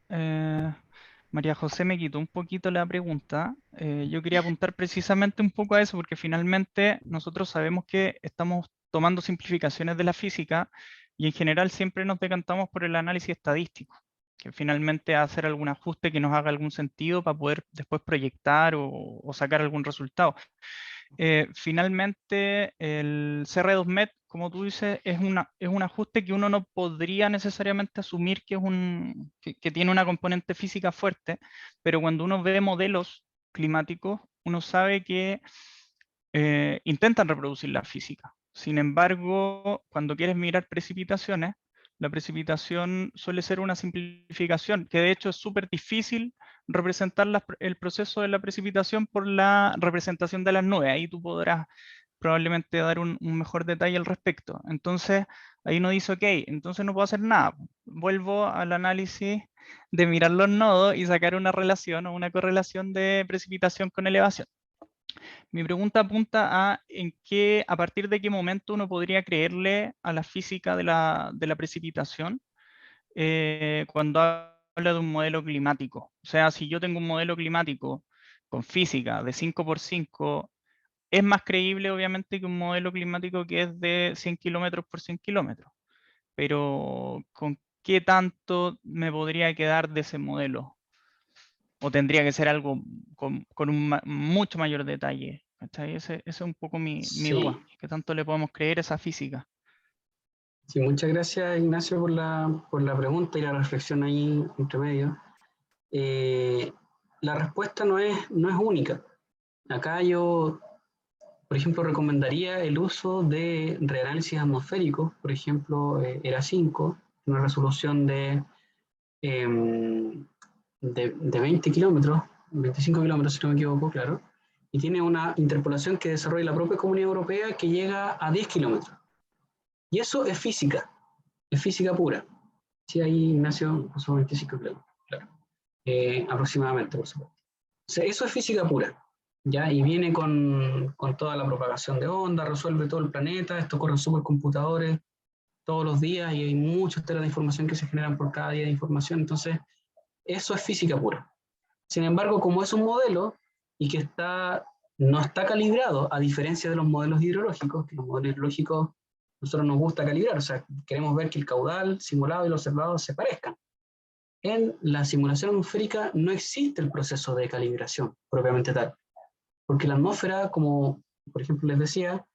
María José me quitó un poquito la pregunta. Yo quería apuntar precisamente un poco a eso, porque finalmente nosotros sabemos que estamos tomando simplificaciones de la física y en general siempre nos decantamos por el análisis estadístico, que finalmente hacer algún ajuste que nos haga algún sentido para poder después proyectar o sacar algún resultado. Finalmente, el CR2MET, como tú dices, es un ajuste que uno no podría necesariamente asumir que, que tiene una componente física fuerte, pero cuando uno ve modelos climáticos, uno sabe que intentan reproducir la física. Sin embargo, cuando quieres mirar precipitaciones, la precipitación suele ser una simplificación, que de hecho es súper difícil representar el proceso de la precipitación por la representación de las nubes. Ahí tú podrás probablemente dar un mejor detalle al respecto. Entonces, ahí uno dice, ok, entonces no puedo hacer nada. Vuelvo al análisis de mirar los nodos y sacar una relación o una correlación de precipitación con elevación. Mi pregunta apunta a a partir de qué momento uno podría creerle a la física de la precipitación cuando habla de un modelo climático. O sea, si yo tengo un modelo climático con física de 5 por 5, es más creíble obviamente que un modelo climático que es de 100 kilómetros por 100 kilómetros. Pero ¿con qué tanto me podría quedar de ese modelo? ¿O tendría que ser algo con un mucho mayor detalle? ¿Cachai? Ese es un poco mi duda. Sí, ¿Qué tanto le podemos creer a esa física? sí, muchas gracias Ignacio por la pregunta y la reflexión ahí entre medio. Eh, la respuesta no es única. Acá yo, por ejemplo, recomendaría el uso de reanálisis atmosféricos, por ejemplo, ERA5, una resolución de 20 kilómetros, 25 kilómetros si no me equivoco, claro, y tiene una interpolación que desarrolla la propia Comunidad Europea que llega a 10 kilómetros. Y eso es física pura. Sí, ahí Ignacio pasó 25 kilómetros, claro. Aproximadamente, por supuesto. O sea, eso es física pura, ¿ya? Y viene con toda la propagación de onda, resuelve todo el planeta, esto corre en supercomputadores todos los días y hay muchos teras de información que se generan por cada día de información, entonces eso es física pura. Sin embargo, como es un modelo y que no está calibrado, a diferencia de los modelos hidrológicos, que los modelos hidrológicos nosotros nos gusta calibrar, o sea, queremos ver que el caudal simulado y el observado se parezcan. En la simulación atmosférica no existe el proceso de calibración propiamente tal, porque la atmósfera, como por ejemplo les decía,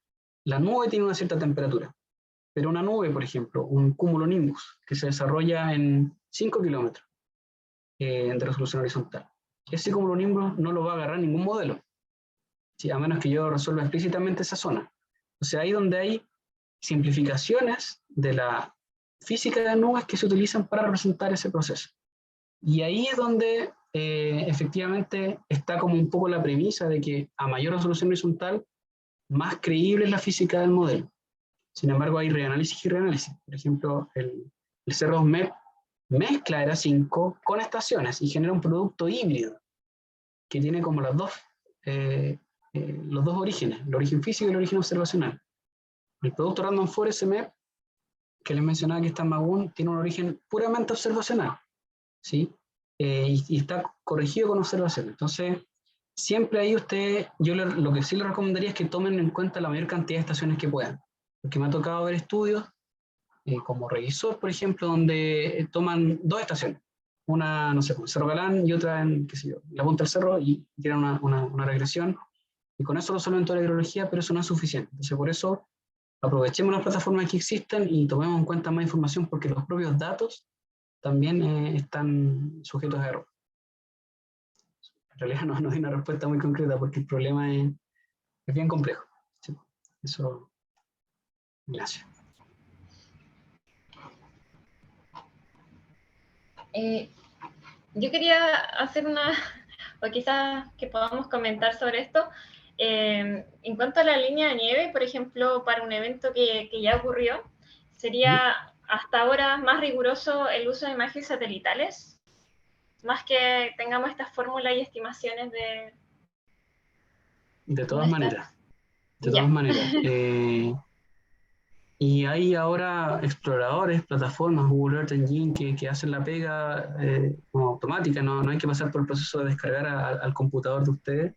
la nube tiene una cierta temperatura, pero una nube, por ejemplo, un cumulonimbus, que se desarrolla en 5 kilómetros de resolución horizontal, ese cumulonimbus no lo va a agarrar ningún modelo, ¿sí? A menos que yo resuelva explícitamente esa zona. O sea, ahí donde hay simplificaciones de la física de nubes que se utilizan para representar ese proceso. Y ahí es donde efectivamente está como un poco la premisa de que a mayor resolución horizontal, más creíble es la física del modelo. Sin embargo, hay reanálisis y reanálisis. Por ejemplo, el CR2MEP mezcla ERA5 con estaciones y genera un producto híbrido que tiene como los dos orígenes, el origen físico y el origen observacional. El producto Random Forest MEP, que les mencionaba que está en Magun, tiene un origen puramente observacional, ¿sí? Y está corregido con observación. Entonces, siempre ahí lo que sí les recomendaría es que tomen en cuenta la mayor cantidad de estaciones que puedan, porque me ha tocado ver estudios como revisor, por ejemplo, donde toman dos estaciones, una, no sé, en Cerro Galán y otra en, qué sé yo, la punta del cerro y tienen una regresión, y con eso resuelven toda la hidrología, pero eso no es suficiente. Entonces, por eso, aprovechemos las plataformas que existen y tomemos en cuenta más información, porque los propios datos también están sujetos a error. En realidad no hay una respuesta muy concreta porque el problema es bien complejo. Sí, eso, gracias. Yo quería hacer o quizás que podamos comentar sobre esto. En cuanto a la línea de nieve, por ejemplo, para un evento que ya ocurrió, sería hasta ahora más riguroso el uso de imágenes satelitales, más que tengamos estas fórmulas y estimaciones de De todas dónde está. maneras, de todas Ya. maneras. Y hay ahora exploradores, plataformas, Google Earth Engine, que hacen la pega como automática, no hay que pasar por el proceso de descargar al computador de ustedes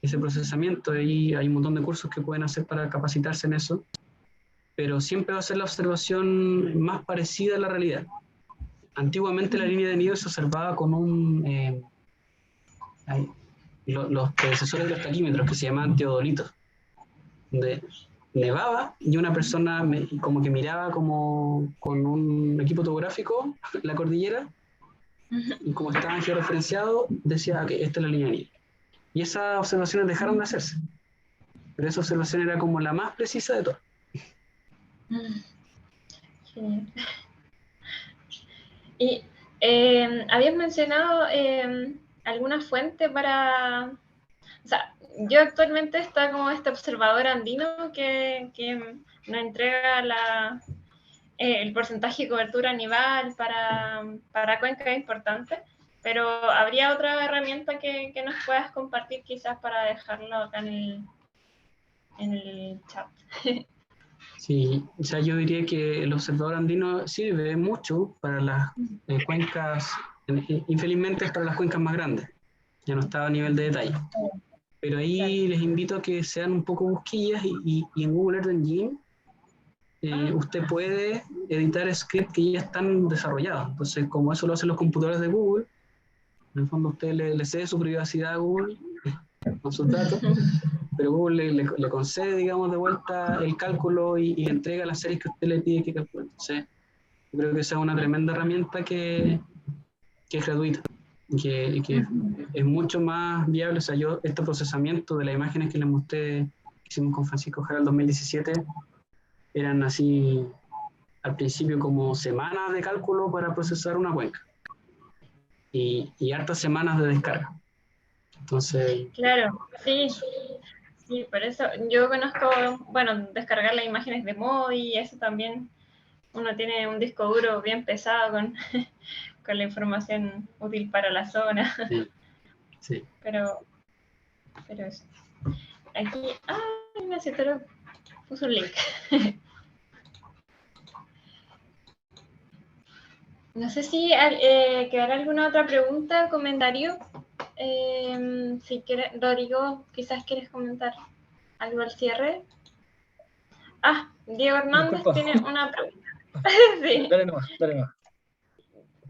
ese procesamiento. Ahí hay un montón de cursos que pueden hacer para capacitarse en eso, pero siempre va a ser la observación más parecida a la realidad. Antiguamente la línea de nieve se observaba con los predecesores de los taquímetros que se llamaban teodolitos, donde nevaba y una persona como que miraba como con un equipo topográfico la cordillera y como estaba georreferenciado decía que esta es la línea de nieve. Y esas observaciones dejaron de hacerse, pero esa observación era como la más precisa de todas. Genial. Y habías mencionado alguna fuente para... O sea, yo actualmente está como este observador andino que nos entrega el porcentaje de cobertura nival para cuencas importantes, pero ¿habría otra herramienta que nos puedas compartir quizás para dejarlo acá en el chat? Sí, o sea, yo diría que el observador andino sirve mucho para las cuencas, infelizmente es para las cuencas más grandes, ya no está a nivel de detalle. Pero ahí les invito a que sean un poco busquillas y en Google Earth Engine usted puede editar scripts que ya están desarrollados. Entonces, como eso lo hacen los computadores de Google, en el fondo usted le cede su privacidad a Google con sus datos, pero Google le concede, digamos, de vuelta el cálculo y le entrega las series que usted le pide que calcule. Entonces, yo creo que esa es una tremenda herramienta que es gratuita, que es mucho más viable. O sea, este procesamiento de las imágenes que les mostré, que hicimos con Francisco Jara en 2017, eran así, al principio como semanas de cálculo para procesar una cuenca y hartas semanas de descarga. Entonces... Claro, sí, sí, por eso yo conozco, bueno, descargar las imágenes de MODI, eso también, uno tiene un disco duro bien pesado con, con la información útil para la zona. Sí, sí. Pero eso. Aquí, Ignacio te lo puso un link. No sé si quedará alguna otra pregunta, comentario. Si quieres, Rodrigo, quizás quieres comentar algo al cierre. Diego Hernández Disculpa. tiene una pregunta. Sí. Dale nomás, dale nomás.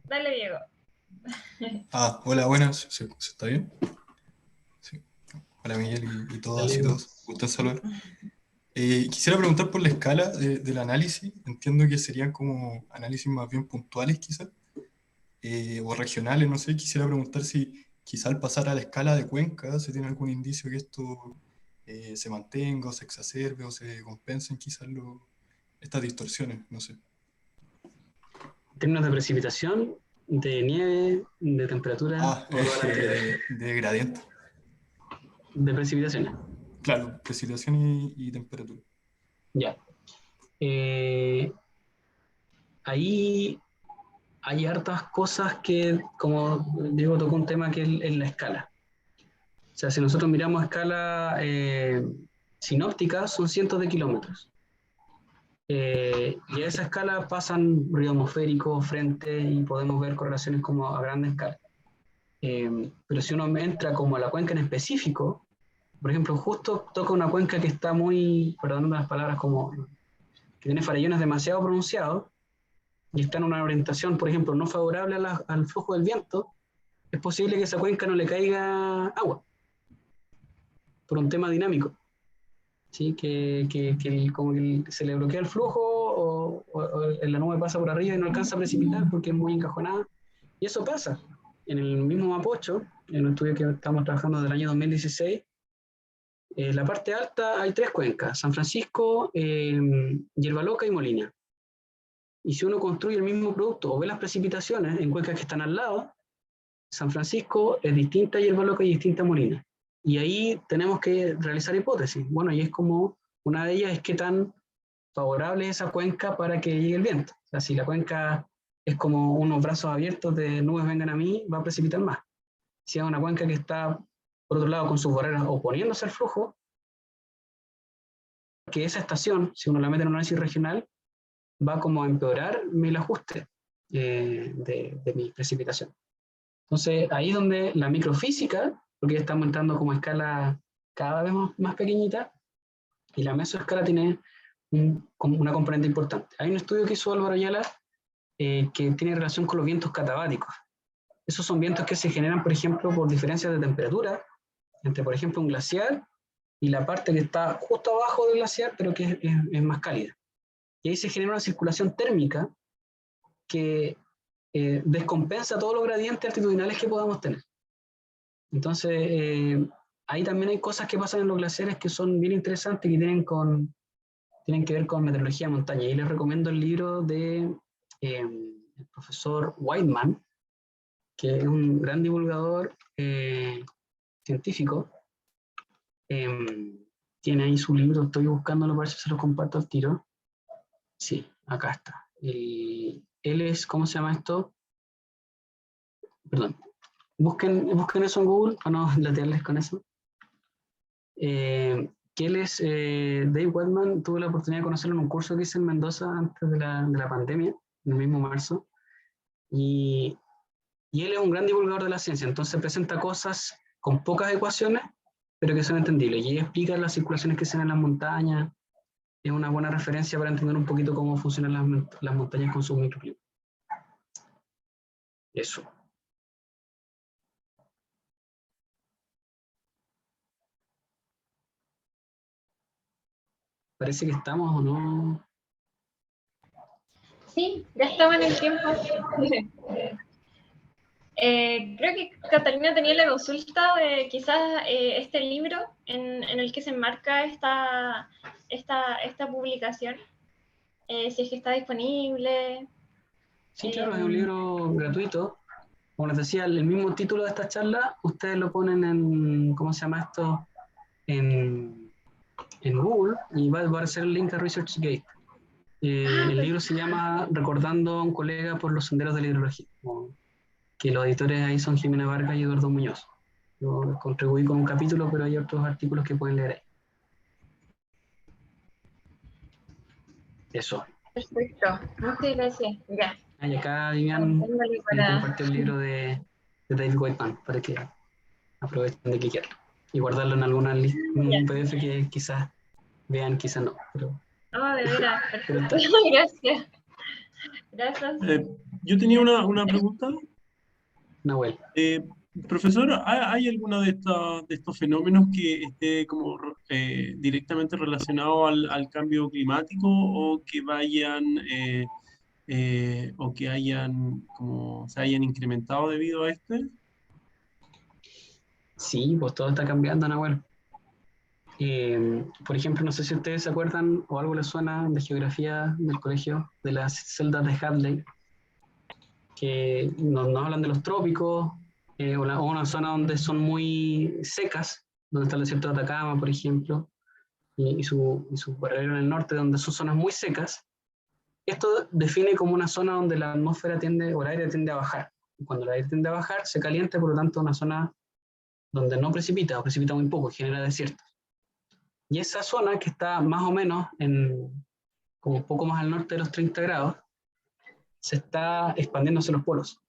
Dale, Diego. Hola, buenas, ¿se está bien? Sí. Hola Miguel y todas y todos, gusto en saludar. Quisiera preguntar por la escala del análisis. Entiendo que serían como análisis más bien puntuales quizás, o regionales, no sé. Quisiera preguntar si quizá al pasar a la escala de Cuenca se tiene algún indicio que esto se mantenga o se exacerbe o se compensen quizás estas distorsiones, no sé. En términos de precipitación, de nieve, de temperatura, de gradiente. De precipitaciones. Claro, precipitación y temperatura. Ya. Ahí hay hartas cosas que, como digo, tocó un tema que es la escala. O sea, si nosotros miramos a escala sinóptica, son cientos de kilómetros. Y a esa escala pasan ruido atmosférico, frente, y podemos ver correlaciones como a grande escala. Pero si uno entra como a la cuenca en específico, por ejemplo, justo toca una cuenca que está muy, perdonando las palabras, como que tiene farallones demasiado pronunciados y está en una orientación, por ejemplo, no favorable al flujo del viento, es posible que esa cuenca no le caiga agua por un tema dinámico. ¿Sí? Como que se le bloquea el flujo o la nube pasa por arriba y no alcanza a precipitar porque es muy encajonada. Y eso pasa. En el mismo Mapocho, en un estudio que estamos trabajando del año 2016, la parte alta hay 3 cuencas, San Francisco, Yerba Loca y Molina. Y si uno construye el mismo producto o ve las precipitaciones en cuencas que están al lado, San Francisco es distinta a Yerba Loca y distinta a Molina. Y ahí tenemos que realizar hipótesis. Bueno, y es como, una de ellas es qué tan favorable es esa cuenca para que llegue el viento. O sea, si la cuenca es como unos brazos abiertos de nubes vengan a mí, va a precipitar más. Si es una cuenca que está, por otro lado, con sus barreras oponiéndose al flujo, que esa estación, si uno la mete en un análisis regional, va como a empeorar el ajuste de mi precipitación. Entonces, ahí es donde la microfísica, porque ya estamos entrando como a escala cada vez más pequeñita, y la mesoescala tiene como una componente importante. Hay un estudio que hizo Álvaro Ayala que tiene relación con los vientos catabáticos. Esos son vientos que se generan, por ejemplo, por diferencias de temperatura entre, por ejemplo, un glaciar y la parte que está justo abajo del glaciar, pero que es más cálida. Y ahí se genera una circulación térmica que descompensa todos los gradientes altitudinales que podamos tener. Entonces, ahí también hay cosas que pasan en los glaciares que son bien interesantes y que tienen que ver con meteorología de montaña. Y les recomiendo el libro de el profesor Whiteman, que es un gran divulgador científico. Tiene ahí su libro, estoy buscándolo para ver si se lo comparto al tiro. Sí, acá está. Él es, ¿cómo se llama esto? Perdón. Busquen eso en Google, para no latearles con eso. Que él es Dave Whiteman, tuve la oportunidad de conocerlo en un curso que hice en Mendoza antes de la pandemia, en el mismo marzo. Y él es un gran divulgador de la ciencia, entonces presenta cosas con pocas ecuaciones, pero que son entendibles. Y explica las circulaciones que se dan en las montañas. Es una buena referencia para entender un poquito cómo funcionan las montañas con sus microclimas. Eso. Parece que estamos, ¿o no? Sí, ya estaba en el tiempo. Creo que Catalina tenía la consulta de quizás este libro en el que se enmarca esta publicación, si es que está disponible. Sí, claro, es un libro gratuito. Como les decía, el mismo título de esta charla, ustedes lo ponen en, ¿cómo se llama esto? En Google y va a aparecer el link a ResearchGate. El libro se llama Recordando a un colega por los senderos de la hidrología, que los editores ahí son Jimena Vargas y Eduardo Muñoz. Yo contribuí con un capítulo, pero hay otros artículos que pueden leer ahí. Eso. Perfecto, muchas gracias. Ya. Y acá Vivian compartió el libro de David Whiteman para que aprovechen de cliquearlo y guardarlo en alguna un PDF que quizás vean, quizás no. Pero, de veras, perfecto. Gracias. Yo tenía una pregunta. Nahuel. Profesor, ¿hay alguno de estos fenómenos que esté como directamente relacionado al cambio climático o que vayan o que se hayan incrementado debido a este? Sí, pues todo está cambiando, Nahuel. Por ejemplo, no sé si ustedes se acuerdan o algo les suena de geografía del colegio, de las celdas de Hadley, que nos hablan de los trópicos, o una zona donde son muy secas, donde está el desierto de Atacama, por ejemplo, y su paralelo en el norte, donde son zonas muy secas. Esto define como una zona donde la atmósfera o el aire tiende a bajar. Y cuando el aire tiende a bajar, se calienta, por lo tanto, una zona donde no precipita, o precipita muy poco, genera desierto. Y esa zona que está más o menos como un poco más al norte de los 30 grados, se está expandiendo hacia los polos.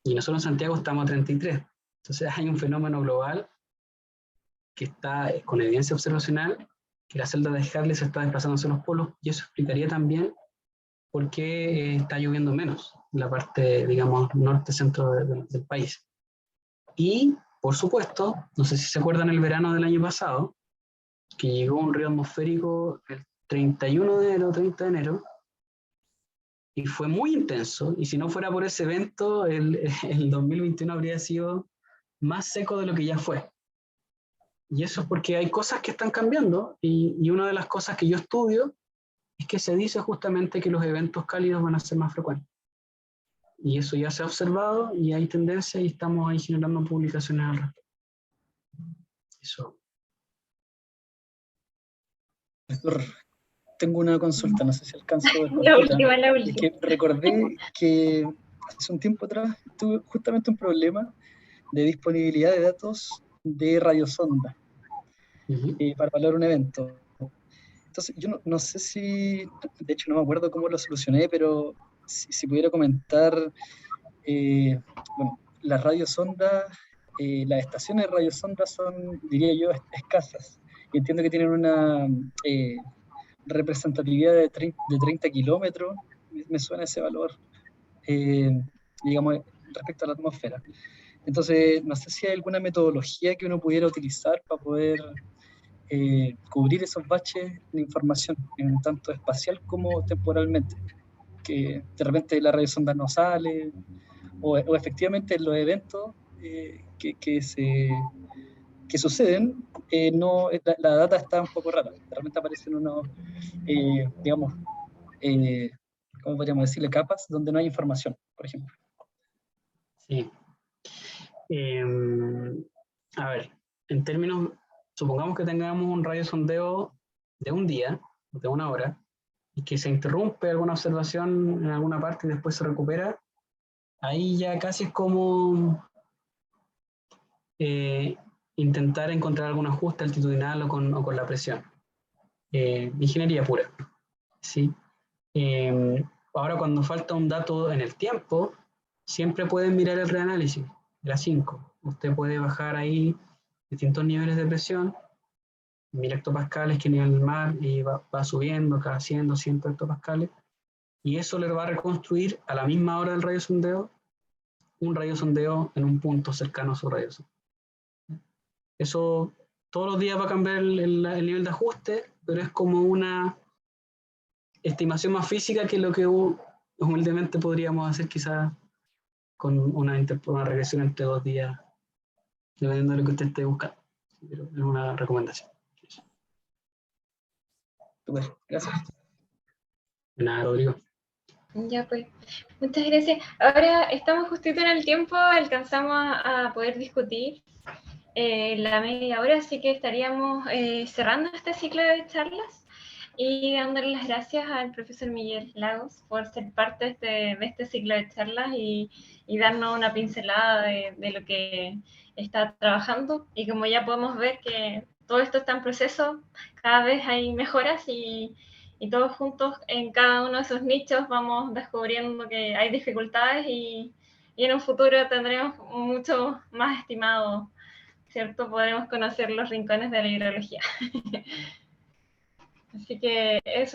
Y nosotros en Santiago estamos a 33. Entonces hay un fenómeno global que está con evidencia observacional, que la celda de Hadley se está desplazando hacia los polos, y eso explicaría también por qué está lloviendo menos en la parte, digamos, norte-centro del país. Y, por supuesto, no sé si se acuerdan el verano del año pasado, que llegó un río atmosférico el 31 de enero, 30 de enero, y fue muy intenso, y si no fuera por ese evento, el 2021 habría sido más seco de lo que ya fue. Y eso es porque hay cosas que están cambiando, y una de las cosas que yo estudio es que se dice justamente que los eventos cálidos van a ser más frecuentes. Y eso ya se ha observado, y hay tendencia, y estamos ahí generando publicaciones al respecto. Eso. Doctor, tengo una consulta, no sé si alcanzo a La última. Es que recordé que hace un tiempo atrás tuve justamente un problema de disponibilidad de datos de radiosonda para evaluar un evento. Entonces, yo no sé si, de hecho no me acuerdo cómo lo solucioné, pero si pudiera comentar, bueno, las radiosondas, las estaciones de radiosondas son, diría yo, escasas. Y entiendo que tienen una representatividad de 30 kilómetros, me suena ese valor, digamos, respecto a la atmósfera. Entonces, no sé si hay alguna metodología que uno pudiera utilizar para poder cubrir esos baches de información, en tanto espacial como temporalmente, que de repente la radiosonda no sale, o efectivamente en los eventos que suceden, no, la data está un poco rara. De repente aparecen unos, digamos, ¿cómo podríamos decirle? Capas donde no hay información, por ejemplo. Sí. A ver, en términos, supongamos que tengamos un radiosondeo de un día, de una hora, y que se interrumpe alguna observación en alguna parte y después se recupera, ahí ya casi es como intentar encontrar algún ajuste altitudinal o con la presión. Ingeniería pura, ¿sí? Ahora, cuando falta un dato en el tiempo, siempre pueden mirar el reanálisis, la 5. Usted puede bajar ahí distintos niveles de presión, 1000 hectopascales que nivel del mar, y va subiendo cada 100, 200 hectopascales, y eso le va a reconstruir a la misma hora del radiosondeo un radiosondeo en un punto cercano a su radiosondeo. Eso todos los días va a cambiar el nivel de ajuste, pero es como una estimación más física que lo que humildemente podríamos hacer quizás con una regresión entre 2 días, dependiendo de lo que usted esté buscando. Pero es una recomendación. Super, gracias. De nada, Rodrigo. Ya pues, muchas gracias. Ahora estamos justito en el tiempo, alcanzamos a poder discutir la media hora, así que estaríamos cerrando este ciclo de charlas y dándole las gracias al profesor Miguel Lagos por ser parte de este ciclo de charlas y darnos una pincelada de lo que está trabajando. Y como ya podemos ver que todo esto está en proceso, cada vez hay mejoras y todos juntos en cada uno de esos nichos vamos descubriendo que hay dificultades y en un futuro tendremos mucho más estimado, ¿cierto? Podremos conocer los rincones de la hidrología. Así que eso.